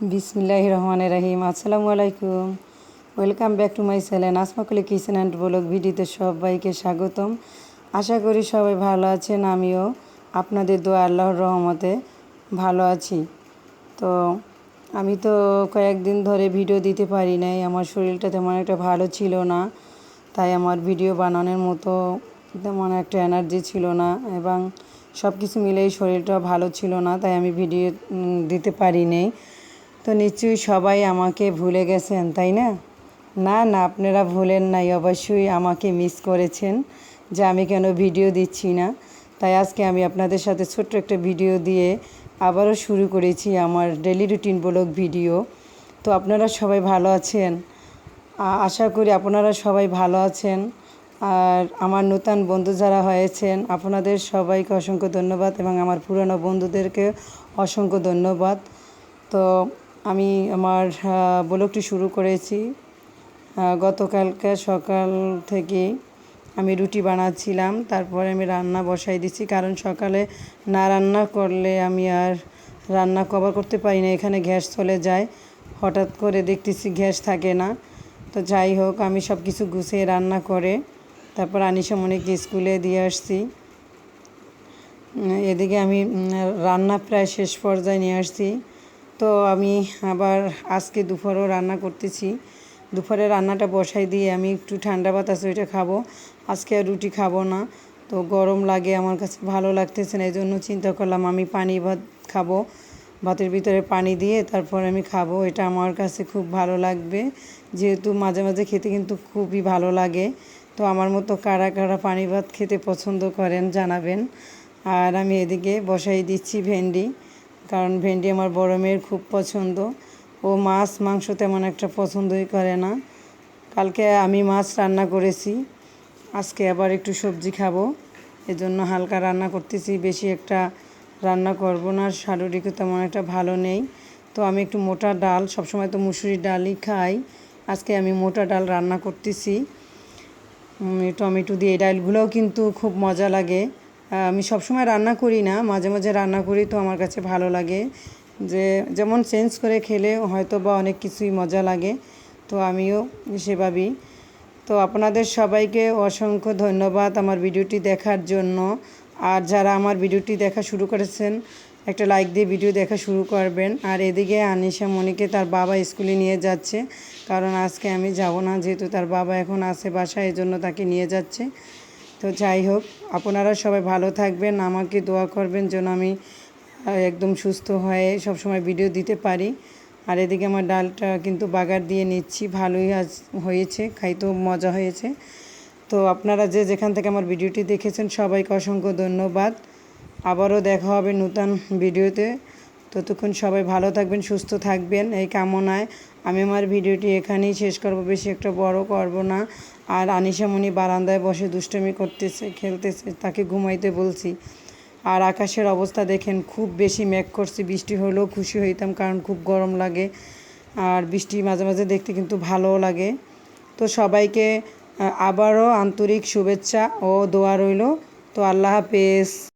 বিসমিল্লাহির রহমানির রহিম। আসসালামু আলাইকুম। Welcome back to my channel আসমাকুলি কিচেন অ্যান্ড ব্লগ ভিডিওতে সবাইকে স্বাগতম। আশা করি সবাই ভালো আছেন। আমিও আপনাদের দোয়া আল্লাহর রহমতে ভালো আছি। তো আমি তো কয়েকদিন ধরে ভিডিও দিতে পারি নাই, আমার শরীরটা তেমন একটা ভালো ছিল না, তাই আমার ভিডিও বানানোর মতো তেমন একটা এনার্জি ছিল না এবং সব কিছু মিলেই শরীরটা ভালো ছিল না, তাই আমি ভিডিও দিতে পারি নাই। তো নিশ্চয়ই সবাই আমাকে ভুলে গেছেন, তাই না? না না, আপনারা ভুলেন নাই, অবশ্যই আমাকে মিস করেছেন যে আমি কেন ভিডিও দিচ্ছি না। তাই আজকে আমি আপনাদের সাথে ছোট্ট একটা ভিডিও দিয়ে আবারও শুরু করেছি আমার ডেলি রুটিন ব্লগ ভিডিও। তো আপনারা সবাই ভালো আছেন, আশা করি আপনারা সবাই ভালো আছেন। আর আমার নতুন বন্ধু যারা হয়েছেন আপনাদের সবাইকে অসংখ্য ধন্যবাদ এবং আমার পুরনো বন্ধুদেরকে অসংখ্য ধন্যবাদ। তো আমি আমার ব্লগটি শুরু করেছি গতকালকে সকাল থেকে। আমি রুটি বানাচ্ছিলাম, তারপরে আমি রান্না বসাই দিচ্ছি, কারণ সকালে না রান্না করলে আমি আর রান্না কভার করতে পারি না, এখানে গ্যাস চলে যায়। হঠাৎ করে দেখতেছি গ্যাস থাকে না। তো যাই হোক, আমি সব কিছু গুছিয়ে রান্না করে তারপর আনিশামণিকে স্কুলে দিয়ে আসছি। এদিকে আমি রান্না প্রায় শেষ পর্যায়ে নিয়ে আসছি। তো আমি আবার আজকে দুপুরেও রান্না করতেছি। দুপুরে রান্নাটা বসাই দিয়ে আমি একটু ঠান্ডা ভাত আছে ওইটা খাবো, আজকে আর রুটি খাবো না। তো গরম লাগে, আমার কাছে ভালো লাগতেছে না, এই জন্য চিন্তা করলাম আমি পানি ভাত খাবো, ভাতের ভিতরে পানি দিয়ে তারপর আমি খাবো। এটা আমার কাছে খুব ভালো লাগবে, যেহেতু মাঝে মাঝে খেতে কিন্তু খুবই ভালো লাগে। তো আমার মতো কারা কারা পানি ভাত খেতে পছন্দ করেন জানাবেন। আর আমি এদিকে বসাই দিচ্ছি ভেন্ডি, কারণ ভেন্ডি আমার বড় মেয়ের খুব পছন্দ। ও মাছ মাংস তেমন একটা পছন্দই করে না। কালকে আমি মাছ রান্না করেছি, আজকে আবার একটু সবজি খাবো, এজন্য হালকা রান্না করতেছি, বেশি একটা রান্না করব না, শারীরিকও তেমন একটা ভালো নেই। তো আমি একটু মোটা ডাল, সবসময় তো মুসুরির ডালই খাই, আজকে আমি মোটা ডাল রান্না করতেছি টমেটো দিয়ে। এই ডালগুলোও কিন্তু খুব মজা লাগে। আমি সবসময় রান্না করি না, মাঝে মাঝে রান্না করি, তো আমার কাছে ভালো লাগে যে যেমন চেঞ্জ করে খেলে হয়তো বা অনেক কিছুই মজা লাগে। তো আমিও সেভাবেই। তো আপনাদের সবাইকে অসংখ্য ধন্যবাদ আমার ভিডিওটি দেখার জন্য। আর যারা আমার ভিডিওটি দেখা শুরু করেছেন একটা লাইক দিয়ে ভিডিও দেখা শুরু করবেন। আর এদিকে আনিশামণিকে তার বাবা স্কুলে নিয়ে যাচ্ছে, কারণ আজকে আমি যাব না, যেহেতু তার বাবা এখন আছে বাসায়, এই জন্য তাকে নিয়ে যাচ্ছে। তো যাই হোক, আপনারা সবাই ভালো থাকবেন, আমাকে দোয়া করবেন যেন আমি একদম সুস্থ হয়ে সবসময় ভিডিও দিতে পারি। আর এদিকে আমার ডালটা কিন্তু বাগার দিয়ে নিচ্ছি, ভালোই হয়েছে, খাইতেও মজা হয়েছে। তো আপনারা যে যেখান থেকে আমার ভিডিওটি দেখেছেন সবাইকে অসংখ্য ধন্যবাদ। আবারও দেখা হবে নতুন ভিডিওতে। ততক্ষণ সবাই ভালো থাকবেন, সুস্থ থাকবেন, এই কামনায় আমি আমার ভিডিওটি এখানেই শেষ করব, বেশি একটা বড় করব না। আর আনিশামণি বারান্দায় বসে দুষ্টুমি করতেছে, খেলতেছে, তাকে ঘুমাইতে বলছি। আর আকাশের অবস্থা দেখেন, খুব বেশি মেঘ করছে, বৃষ্টি হলেও খুশি হইতাম, কারণ খুব গরম লাগে। আর বৃষ্টি মাঝে মাঝে দেখতে কিন্তু ভালোও লাগে। তো সবাইকে আবারও আন্তরিক শুভেচ্ছা ও দোয়া রইল। তো আল্লাহ হাফেজ।